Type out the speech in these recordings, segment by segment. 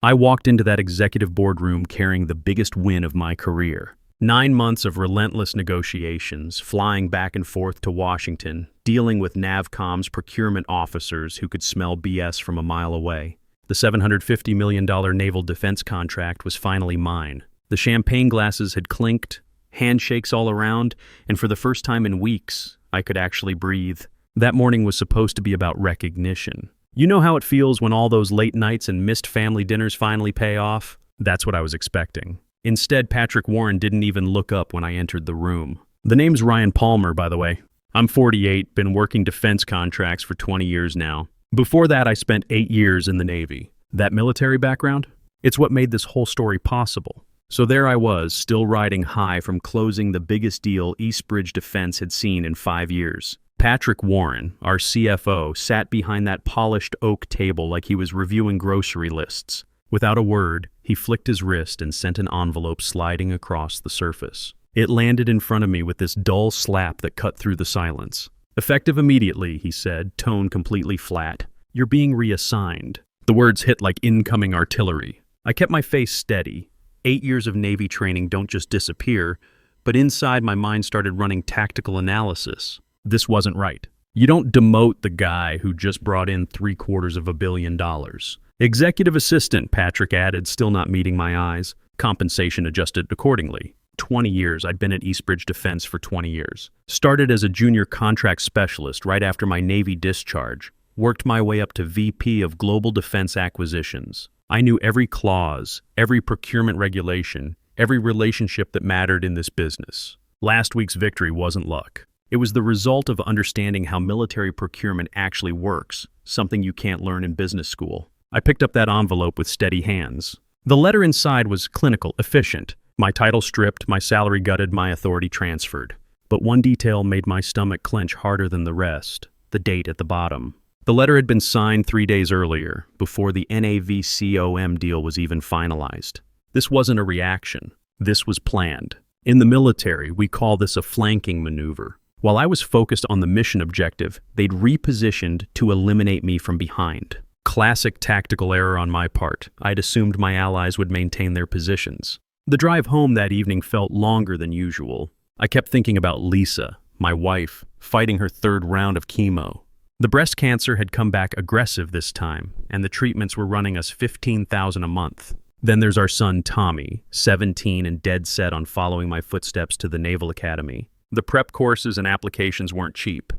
I walked into that executive boardroom carrying the biggest win of my career. 9 months of relentless negotiations, flying back and forth to Washington, dealing with NavCom's procurement officers who could smell BS from a mile away. The $750 million naval defense contract was finally mine. The champagne glasses had clinked, handshakes all around, and for the first time in weeks, I could actually breathe. That morning was supposed to be about recognition. You know how it feels when all those late nights and missed family dinners finally pay off? That's what I was expecting. Instead, Patrick Warren didn't even look up when I entered the room. The name's Ryan Palmer, by the way. I'm 48, been working defense contracts for 20 years now. Before that, I spent 8 years in the Navy. That military background? It's what made this whole story possible. So there I was, still riding high from closing the biggest deal Eastbridge Defense had seen in 5 years. Patrick Warren, our CFO, sat behind that polished oak table like he was reviewing grocery lists. Without a word, he flicked his wrist and sent an envelope sliding across the surface. It landed in front of me with this dull slap that cut through the silence. "Effective immediately," he said, tone completely flat. "You're being reassigned." The words hit like incoming artillery. I kept my face steady. 8 years of Navy training don't just disappear, but inside my mind started running tactical analysis. This wasn't right. You don't demote the guy who just brought in $750 million. Executive assistant, Patrick added, still not meeting my eyes. Compensation adjusted accordingly. 20 years. I'd been at Eastbridge Defense for 20 years. Started as a junior contract specialist right after my Navy discharge. Worked my way up to VP of Global Defense Acquisitions. I knew every clause, every procurement regulation, every relationship that mattered in this business. Last week's victory wasn't luck. It was the result of understanding how military procurement actually works, something you can't learn in business school. I picked up that envelope with steady hands. The letter inside was clinical, efficient. My title stripped, my salary gutted, my authority transferred. But one detail made my stomach clench harder than the rest: the date at the bottom. The letter had been signed 3 days earlier, before the NAVCOM deal was even finalized. This wasn't a reaction. This was planned. In the military, we call this a flanking maneuver. While I was focused on the mission objective, they'd repositioned to eliminate me from behind. Classic tactical error on my part. I'd assumed my allies would maintain their positions. The drive home that evening felt longer than usual. I kept thinking about Lisa, my wife, fighting her 3rd round of chemo. The breast cancer had come back aggressive this time, and the treatments were running us $15,000 a month. Then there's our son Tommy, 17 and dead set on following my footsteps to the Naval Academy. The prep courses and applications weren't cheap,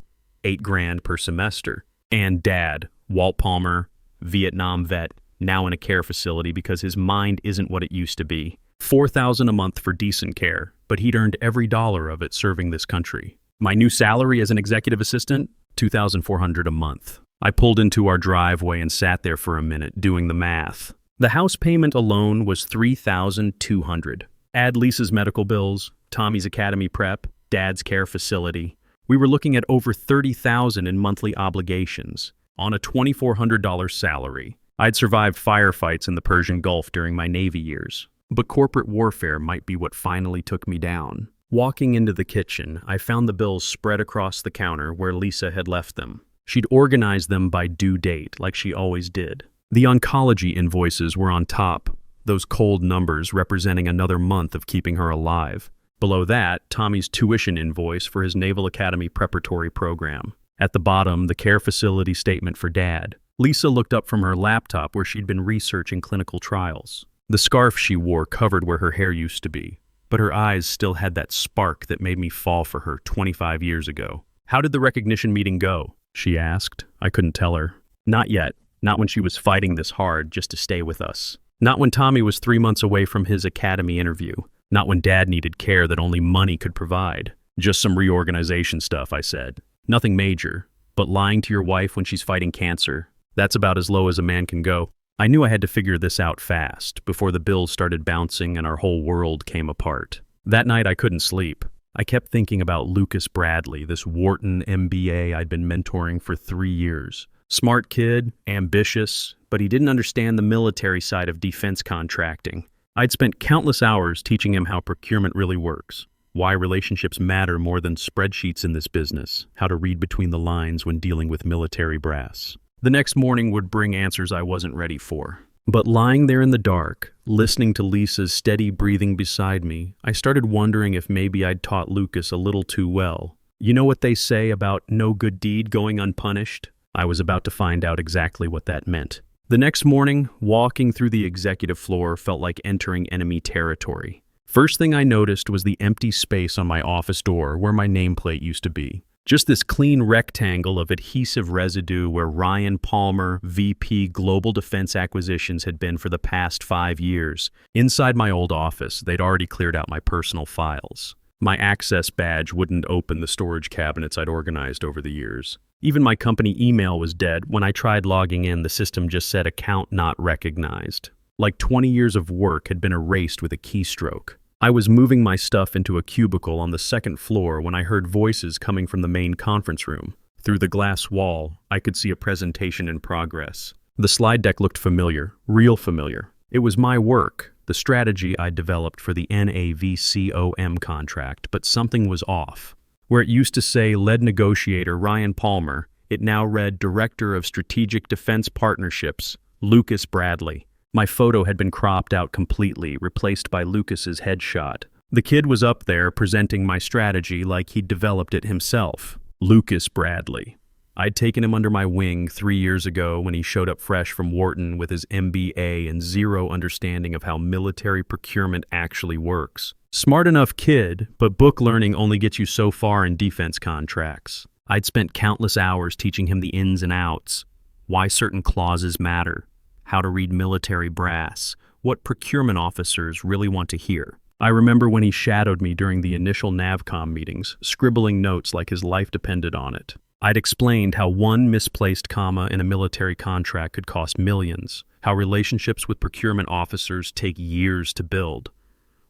$8,000 per semester. And Dad, Walt Palmer, Vietnam vet, now in a care facility because his mind isn't what it used to be. $4,000 a month for decent care, but he'd earned every dollar of it serving this country. My new salary as an executive assistant, $2,400 a month. I pulled into our driveway and sat there for a minute doing the math. The house payment alone was $3,200. Add Lisa's medical bills, Tommy's academy prep, Dad's care facility. We were looking at over $30,000 in monthly obligations on a $2,400 salary. I'd survived firefights in the Persian Gulf during my Navy years, but corporate warfare might be what finally took me down. Walking into the kitchen, I found the bills spread across the counter where Lisa had left them. She'd organized them by due date, like she always did. The oncology invoices were on top, those cold numbers representing another month of keeping her alive. Below that, Tommy's tuition invoice for his Naval Academy preparatory program. At the bottom, the care facility statement for Dad. Lisa looked up from her laptop where she'd been researching clinical trials. The scarf she wore covered where her hair used to be, but her eyes still had that spark that made me fall for her 25 years ago. "How did the recognition meeting go?" she asked. I couldn't tell her. Not yet. Not when she was fighting this hard just to stay with us. Not when Tommy was 3 months away from his academy interview. Not when Dad needed care that only money could provide. "Just some reorganization stuff," I said. "Nothing major, but lying to your wife when she's fighting cancer, that's about as low as a man can go." I knew I had to figure this out fast, before the bills started bouncing and our whole world came apart. That night I couldn't sleep. I kept thinking about Lucas Bradley, this Wharton MBA I'd been mentoring for 3 years. Smart kid, ambitious, but he didn't understand the military side of defense contracting. I'd spent countless hours teaching him how procurement really works, why relationships matter more than spreadsheets in this business, how to read between the lines when dealing with military brass. The next morning would bring answers I wasn't ready for. But lying there in the dark, listening to Lisa's steady breathing beside me, I started wondering if maybe I'd taught Lucas a little too well. You know what they say about no good deed going unpunished? I was about to find out exactly what that meant. The next morning, walking through the executive floor felt like entering enemy territory. First thing I noticed was the empty space on my office door where my nameplate used to be. Just this clean rectangle of adhesive residue where Ryan Palmer, VP Global Defense Acquisitions, had been for the past 5 years. Inside my old office, they'd already cleared out my personal files. My access badge wouldn't open the storage cabinets I'd organized over the years. Even my company email was dead. When I tried logging in, the system just said account not recognized. Like 20 years of work had been erased with a keystroke. I was moving my stuff into a cubicle on the second floor when I heard voices coming from the main conference room. Through the glass wall, I could see a presentation in progress. The slide deck looked familiar, real familiar. It was my work, the strategy I developed for the NAVCOM contract, but something was off. Where it used to say lead negotiator Ryan Palmer, it now read Director of Strategic Defense Partnerships, Lucas Bradley. My photo had been cropped out completely, replaced by Lucas's headshot. The kid was up there presenting my strategy like he'd developed it himself. Lucas Bradley. I'd taken him under my wing 3 years ago when he showed up fresh from Wharton with his MBA and zero understanding of how military procurement actually works. Smart enough kid, but book learning only gets you so far in defense contracts. I'd spent countless hours teaching him the ins and outs, why certain clauses matter, how to read military brass, what procurement officers really want to hear. I remember when he shadowed me during the initial NavCom meetings, scribbling notes like his life depended on it. I'd explained how one misplaced comma in a military contract could cost millions, how relationships with procurement officers take years to build,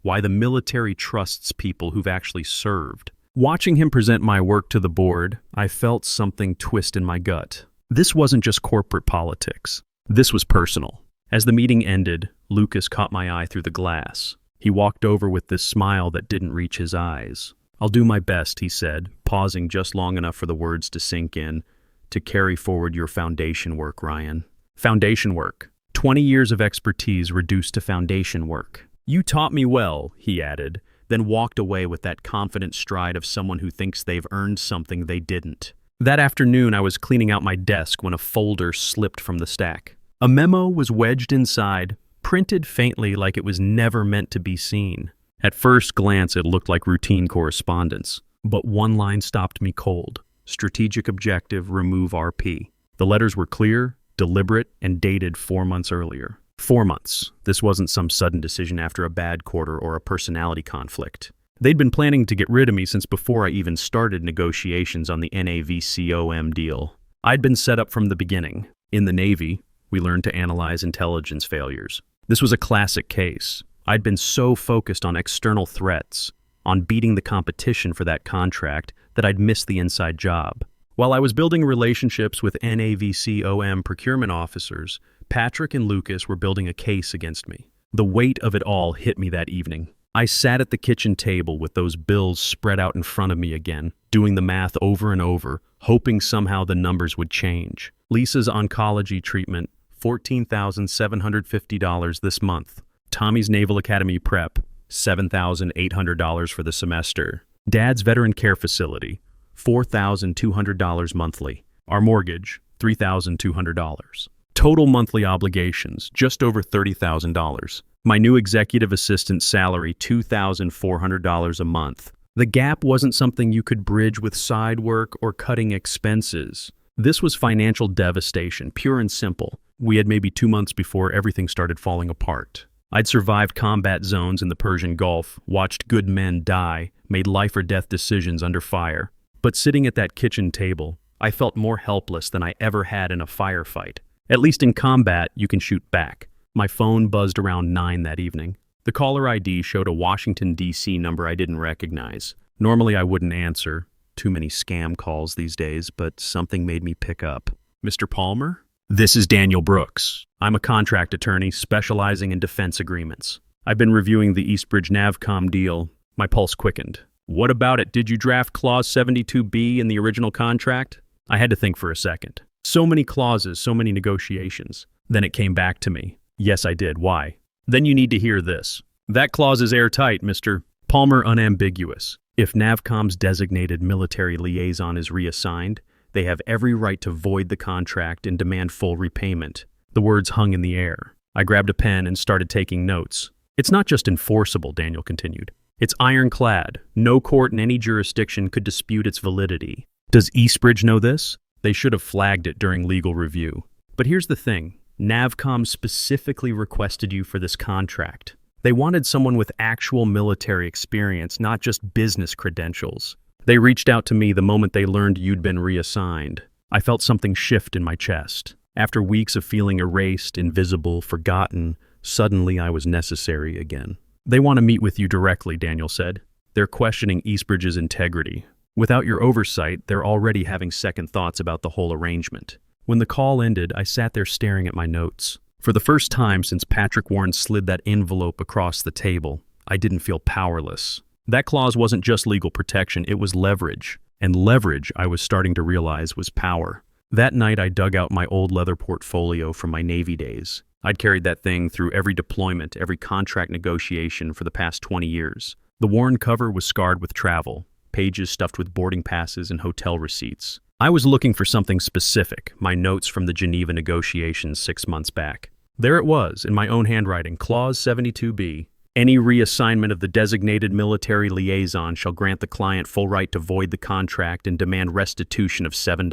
why the military trusts people who've actually served. Watching him present my work to the board, I felt something twist in my gut. This wasn't just corporate politics. This was personal. As the meeting ended, Lucas caught my eye through the glass. He walked over with this smile that didn't reach his eyes. "I'll do my best," he said, pausing just long enough for the words to sink in, "to carry forward your foundation work, Ryan." Foundation work. 20 years of expertise reduced to foundation work. "You taught me well," he added, then walked away with that confident stride of someone who thinks they've earned something they didn't. That afternoon, I was cleaning out my desk when a folder slipped from the stack. A memo was wedged inside, printed faintly like it was never meant to be seen. At first glance, it looked like routine correspondence, but one line stopped me cold. Strategic objective, remove RP. The letters were clear, deliberate, and dated 4 months earlier. 4 months. This wasn't some sudden decision after a bad quarter or a personality conflict. They'd been planning to get rid of me since before I even started negotiations on the NAVCOM deal. I'd been set up from the beginning. In the Navy, we learned to analyze intelligence failures. This was a classic case. I'd been so focused on external threats, on beating the competition for that contract, that I'd missed the inside job. While I was building relationships with NAVCOM procurement officers, Patrick and Lucas were building a case against me. The weight of it all hit me that evening. I sat at the kitchen table with those bills spread out in front of me again, doing the math over and over, hoping somehow the numbers would change. Lisa's oncology treatment, $14,750 this month. Tommy's Naval Academy prep, $7,800 for the semester. Dad's veteran care facility, $4,200 monthly. Our mortgage, $3,200. Total monthly obligations, just over $30,000. My new executive assistant's salary, $2,400 a month. The gap wasn't something you could bridge with side work or cutting expenses. This was financial devastation, pure and simple. We had maybe 2 months before everything started falling apart. I'd survived combat zones in the Persian Gulf, watched good men die, made life or death decisions under fire. But sitting at that kitchen table, I felt more helpless than I ever had in a firefight. At least in combat, you can shoot back. My phone buzzed around 9 that evening. The caller ID showed a Washington, D.C. number I didn't recognize. Normally I wouldn't answer. Too many scam calls these days, but something made me pick up. "Mr. Palmer? This is Daniel Brooks. I'm a contract attorney specializing in defense agreements. I've been reviewing the Eastbridge NavCom deal. My pulse quickened. What about it? Did you draft Clause 72B in the original contract?" I had to think for a second. So many clauses, so many negotiations. Then it came back to me. Yes, I did. Why? Then you need to hear this. That clause is airtight, Mr. Palmer, unambiguous. If NAVCOM's designated military liaison is reassigned, they have every right to void the contract and demand full repayment. The words hung in the air. I grabbed a pen and started taking notes. It's not just enforceable, Daniel continued. It's ironclad. No court in any jurisdiction could dispute its validity. Does Eastbridge know this? They should have flagged it during legal review. But here's the thing. NAVCOM specifically requested you for this contract. They wanted someone with actual military experience, not just business credentials. They reached out to me the moment they learned you'd been reassigned. I felt something shift in my chest. After weeks of feeling erased, invisible, forgotten, suddenly I was necessary again. They want to meet with you directly, Daniel said. They're questioning Eastbridge's integrity. Without your oversight, they're already having second thoughts about the whole arrangement. When the call ended, I sat there staring at my notes. For the first time since Patrick Warren slid that envelope across the table, I didn't feel powerless. That clause wasn't just legal protection, it was leverage. And leverage, I was starting to realize, was power. That night, I dug out my old leather portfolio from my Navy days. I'd carried that thing through every deployment, every contract negotiation for the past 20 years. The Warren cover was scarred with travel, pages stuffed with boarding passes and hotel receipts. I was looking for something specific, my notes from the Geneva negotiations 6 months back. There it was, in my own handwriting, Clause 72B. Any reassignment of the designated military liaison shall grant the client full right to void the contract and demand restitution of $7.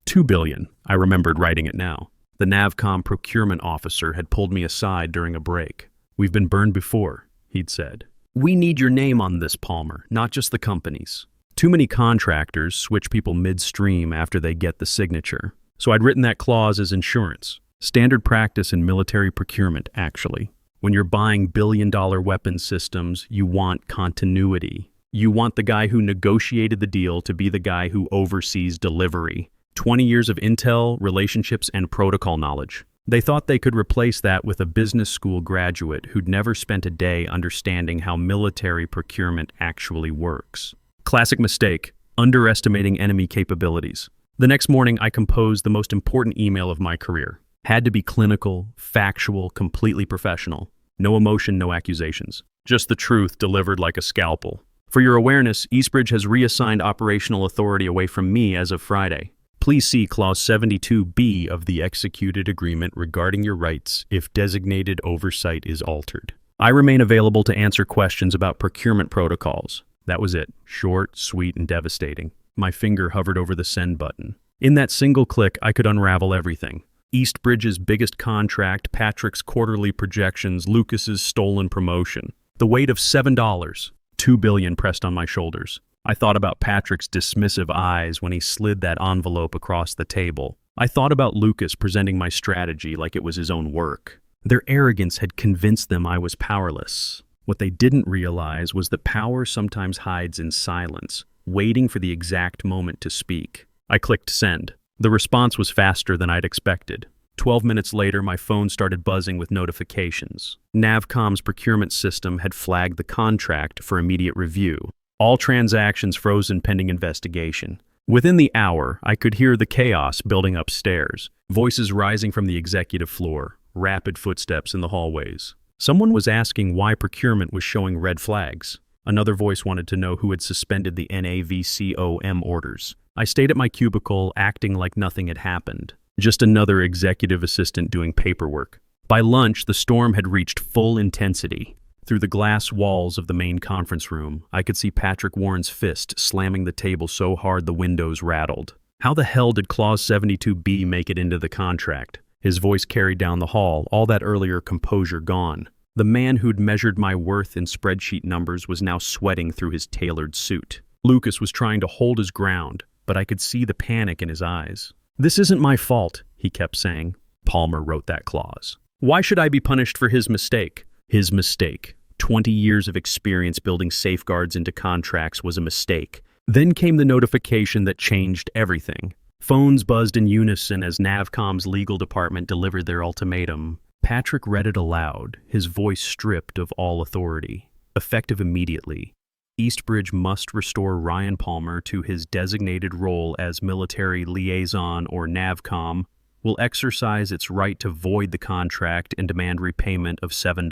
$2 billion. I remembered writing it now. The NAVCOM procurement officer had pulled me aside during a break. We've been burned before, he'd said. We need your name on this, Palmer, not just the company's. Too many contractors switch people midstream after they get the signature. So I'd written that clause as insurance. Standard practice in military procurement, actually. When you're buying billion-dollar weapons systems, you want continuity. You want the guy who negotiated the deal to be the guy who oversees delivery. 20 years of intel, relationships, and protocol knowledge. They thought they could replace that with a business school graduate who'd never spent a day understanding how military procurement actually works. Classic mistake, underestimating enemy capabilities. The next morning, I composed the most important email of my career. Had to be clinical, factual, completely professional. No emotion, no accusations. Just the truth delivered like a scalpel. For your awareness, Eastbridge has reassigned operational authority away from me as of Friday. Please see Clause 72B of the executed agreement regarding your rights if designated oversight is altered. I remain available to answer questions about procurement protocols. That was it. Short, sweet, and devastating. My finger hovered over the send button. In that single click, I could unravel everything. Eastbridge's biggest contract, Patrick's quarterly projections, Lucas's stolen promotion. The weight of $7, $2 billion pressed on my shoulders. I thought about Patrick's dismissive eyes when he slid that envelope across the table. I thought about Lucas presenting my strategy like it was his own work. Their arrogance had convinced them I was powerless. What they didn't realize was that power sometimes hides in silence, waiting for the exact moment to speak. I clicked send. The response was faster than I'd expected. 12 minutes later, my phone started buzzing with notifications. NAVCOM's procurement system had flagged the contract for immediate review. All transactions frozen pending investigation. Within the hour, I could hear the chaos building upstairs, voices rising from the executive floor, rapid footsteps in the hallways. Someone was asking why procurement was showing red flags. Another voice wanted to know who had suspended the NAVCOM orders. I stayed at my cubicle, acting like nothing had happened. Just another executive assistant doing paperwork. By lunch, the storm had reached full intensity. Through the glass walls of the main conference room, I could see Patrick Warren's fist slamming the table so hard the windows rattled. How the hell did Clause 72B make it into the contract? His voice carried down the hall, all that earlier composure gone. The man who'd measured my worth in spreadsheet numbers was now sweating through his tailored suit. Lucas was trying to hold his ground, but I could see the panic in his eyes. This isn't my fault, he kept saying. Palmer wrote that clause. Why should I be punished for his mistake? His mistake. 20 years of experience building safeguards into contracts was a mistake. Then came the notification that changed everything. Phones buzzed in unison as NAVCOM's legal department delivered their ultimatum. Patrick read it aloud, his voice stripped of all authority. Effective immediately. Eastbridge must restore Ryan Palmer to his designated role as military liaison or NAVCOM will exercise its right to void the contract and demand repayment of $7.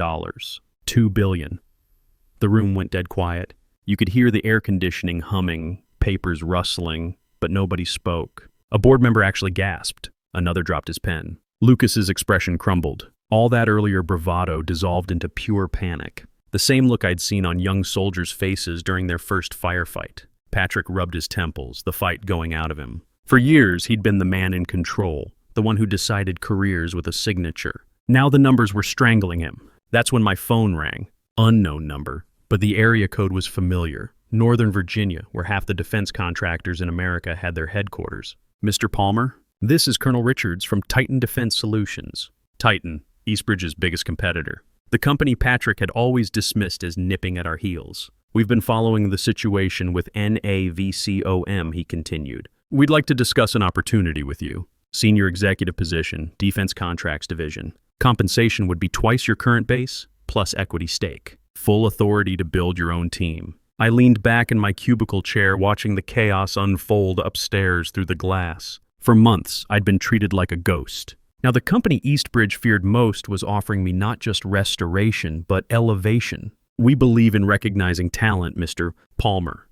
$2 billion. The room went dead quiet. You could hear the air conditioning humming, papers rustling, but nobody spoke. A board member actually gasped. Another dropped his pen. Lucas's expression crumbled. All that earlier bravado dissolved into pure panic. The same look I'd seen on young soldiers' faces during their first firefight. Patrick rubbed his temples, the fight going out of him. For years, he'd been the man in control, the one who decided careers with a signature. Now the numbers were strangling him. That's when my phone rang. Unknown number, but the area code was familiar. Northern Virginia, where half the defense contractors in America had their headquarters. Mr. Palmer, this is Colonel Richards from Titan Defense Solutions. Titan, Eastbridge's biggest competitor. The company Patrick had always dismissed as nipping at our heels. We've been following the situation with NAVCOM, he continued. We'd like to discuss an opportunity with you. Senior executive position, Defense Contracts Division. Compensation would be twice your current base, plus equity stake. Full authority to build your own team. I leaned back in my cubicle chair watching the chaos unfold upstairs through the glass. For months, I'd been treated like a ghost. Now, the company Eastbridge feared most was offering me not just restoration, but elevation. We believe in recognizing talent, Mr. Palmer.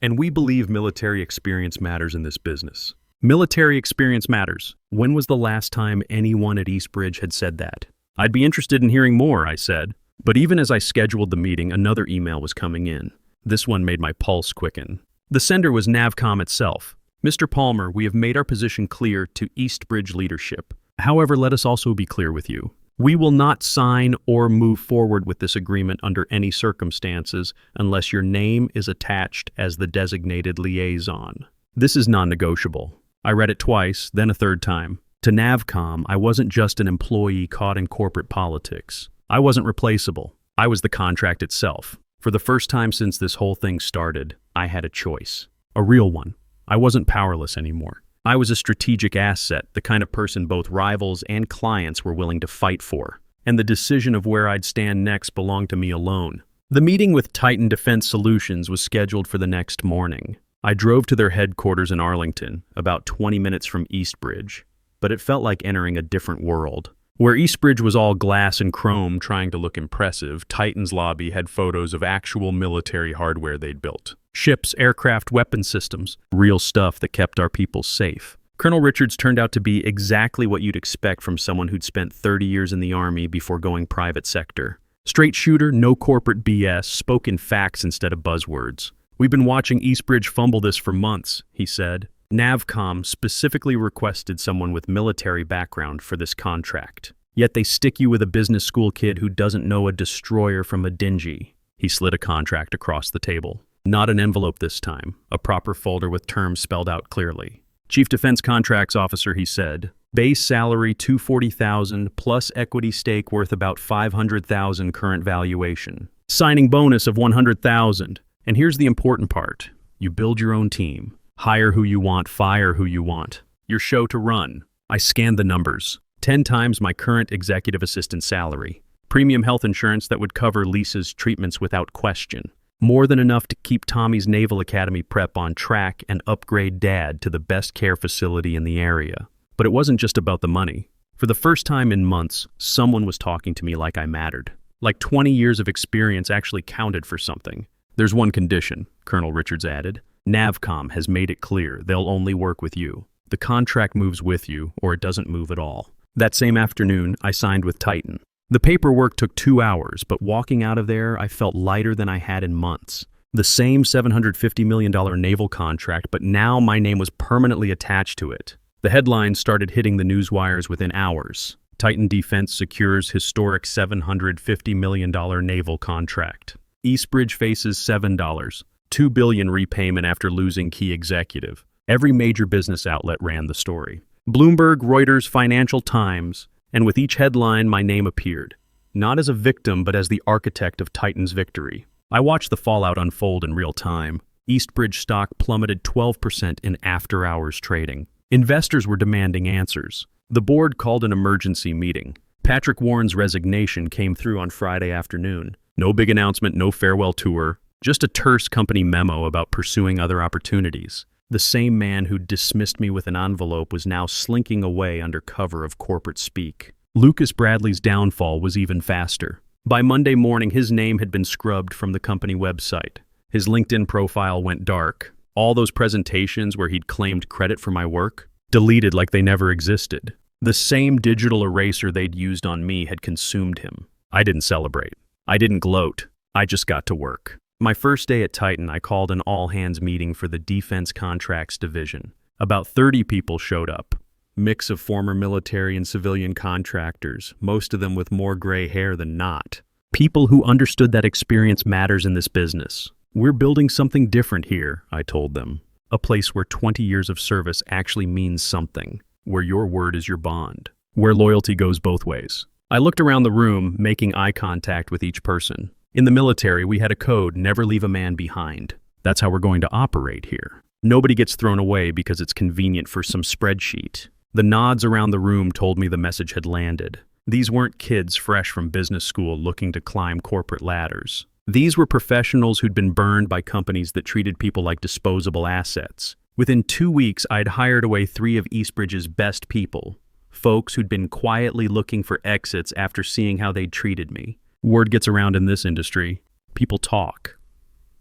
And we believe military experience matters in this business. Military experience matters. When was the last time anyone at Eastbridge had said that? I'd be interested in hearing more, I said. But even as I scheduled the meeting, another email was coming in. This one made my pulse quicken. The sender was NAVCOM itself. Mr. Palmer, we have made our position clear to Eastbridge leadership. However, let us also be clear with you. We will not sign or move forward with this agreement under any circumstances unless your name is attached as the designated liaison. This is non-negotiable. I read it twice, then a third time. To NAVCOM, I wasn't just an employee caught in corporate politics. I wasn't replaceable. I was the contract itself. For the first time since this whole thing started, I had a choice. A real one. I wasn't powerless anymore. I was a strategic asset, the kind of person both rivals and clients were willing to fight for. And the decision of where I'd stand next belonged to me alone. The meeting with Titan Defense Solutions was scheduled for the next morning. I drove to their headquarters in Arlington, about 20 minutes from Eastbridge, but it felt like entering a different world. Where Eastbridge was all glass and chrome trying to look impressive, Titan's lobby had photos of actual military hardware they'd built. Ships, aircraft, weapon systems, real stuff that kept our people safe. Colonel Richards turned out to be exactly what you'd expect from someone who'd spent 30 years in the Army before going private sector. Straight shooter, no corporate BS, spoke in facts instead of buzzwords. We've been watching Eastbridge fumble this for months, he said. NAVCOM specifically requested someone with military background for this contract. Yet they stick you with a business school kid who doesn't know a destroyer from a dingy. He slid a contract across the table. Not an envelope this time, a proper folder with terms spelled out clearly. Chief Defense Contracts Officer, he said. Base salary $240,000 plus equity stake worth about $500,000 current valuation. Signing bonus of $100,000. And here's the important part. You build your own team. Hire who you want, fire who you want. Your show to run. I scanned the numbers. 10 times my current executive assistant salary. Premium health insurance that would cover Lisa's treatments without question. More than enough to keep Tommy's Naval Academy prep on track and upgrade Dad to the best care facility in the area. But it wasn't just about the money. For the first time in months, someone was talking to me like I mattered. Like 20 years of experience actually counted for something. There's one condition, Colonel Richards added. NAVCOM has made it clear they'll only work with you. The contract moves with you, or it doesn't move at all. That same afternoon, I signed with Titan. The paperwork took 2 hours, but walking out of there, I felt lighter than I had in months. The same $750 million naval contract, but now my name was permanently attached to it. The headlines started hitting the news wires within hours. Titan Defense secures historic $750 million naval contract. Eastbridge faces $2 billion repayment after losing key executive. Every major business outlet ran the story. Bloomberg, Reuters, Financial Times, and with each headline my name appeared. Not as a victim, but as the architect of Titan's victory. I watched the fallout unfold in real time. Eastbridge stock plummeted 12% in after-hours trading. Investors were demanding answers. The board called an emergency meeting. Patrick Warren's resignation came through on Friday afternoon. No big announcement, no farewell tour, just a terse company memo about pursuing other opportunities. The same man who dismissed me with an envelope was now slinking away under cover of corporate speak. Lucas Bradley's downfall was even faster. By Monday morning, his name had been scrubbed from the company website. His LinkedIn profile went dark. All those presentations where he'd claimed credit for my work, deleted like they never existed. The same digital eraser they'd used on me had consumed him. I didn't celebrate. I didn't gloat. I just got to work. My first day at Titan, I called an all-hands meeting for the Defense Contracts Division. About 30 people showed up. Mix of former military and civilian contractors, most of them with more gray hair than not. People who understood that experience matters in this business. We're building something different here, I told them. A place where 20 years of service actually means something, where your word is your bond, where loyalty goes both ways. I looked around the room, making eye contact with each person. In the military, we had a code, never leave a man behind. That's how we're going to operate here. Nobody gets thrown away because it's convenient for some spreadsheet. The nods around the room told me the message had landed. These weren't kids fresh from business school looking to climb corporate ladders. These were professionals who'd been burned by companies that treated people like disposable assets. Within 2 weeks, I'd hired away 3 of Eastbridge's best people, folks who'd been quietly looking for exits after seeing how they'd treated me. Word gets around in this industry. People talk.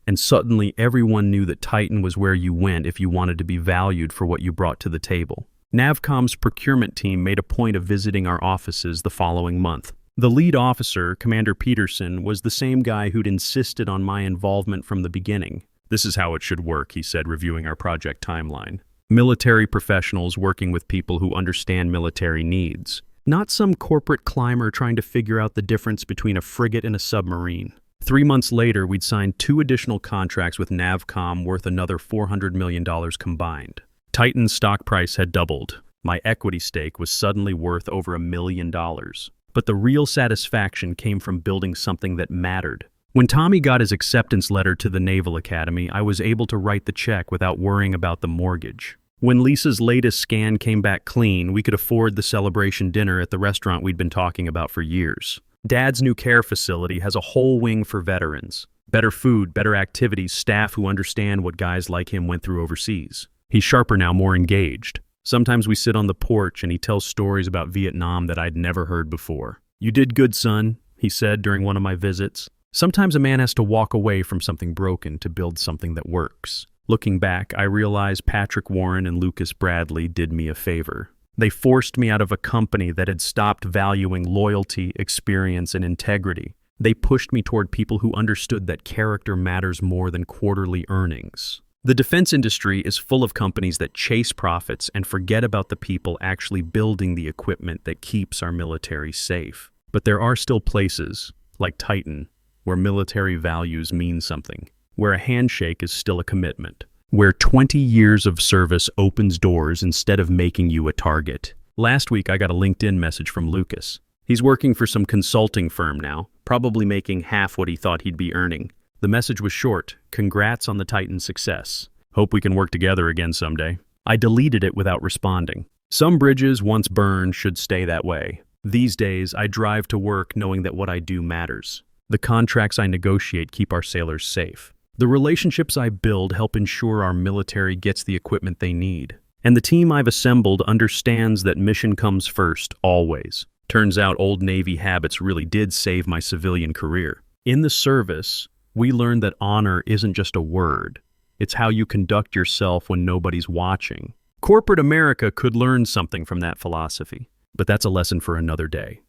And suddenly, everyone knew that Titan was where you went if you wanted to be valued for what you brought to the table. Navcom's procurement team made a point of visiting our offices the following month. The lead officer, Commander Peterson, was the same guy who'd insisted on my involvement from the beginning. This is how it should work, he said, reviewing our project timeline. Military professionals working with people who understand military needs. Not some corporate climber trying to figure out the difference between a frigate and a submarine. 3 months later, we'd signed 2 additional contracts with Navcom worth another $400 million combined. Titan's stock price had doubled. My equity stake was suddenly worth over $1 million. But the real satisfaction came from building something that mattered. When Tommy got his acceptance letter to the Naval Academy, I was able to write the check without worrying about the mortgage. When Lisa's latest scan came back clean, we could afford the celebration dinner at the restaurant we'd been talking about for years. Dad's new care facility has a whole wing for veterans. Better food, better activities, staff who understand what guys like him went through overseas. He's sharper now, more engaged. Sometimes we sit on the porch and he tells stories about Vietnam that I'd never heard before. "You did good, son," he said during one of my visits. Sometimes a man has to walk away from something broken to build something that works. Looking back, I realize Patrick Warren and Lucas Bradley did me a favor. They forced me out of a company that had stopped valuing loyalty, experience, and integrity. They pushed me toward people who understood that character matters more than quarterly earnings. The defense industry is full of companies that chase profits and forget about the people actually building the equipment that keeps our military safe. But there are still places, like Titan, where military values mean something, where a handshake is still a commitment, where 20 years of service opens doors instead of making you a target. Last week, I got a LinkedIn message from Lucas. He's working for some consulting firm now, probably making half what he thought he'd be earning. The message was short: "Congrats on the Titan success. Hope we can work together again someday." I deleted it without responding. Some bridges, once burned, should stay that way. These days, I drive to work knowing that what I do matters. The contracts I negotiate keep our sailors safe. The relationships I build help ensure our military gets the equipment they need. And the team I've assembled understands that mission comes first, always. Turns out old Navy habits really did save my civilian career. In the service, we learned that honor isn't just a word. It's how you conduct yourself when nobody's watching. Corporate America could learn something from that philosophy, but that's a lesson for another day.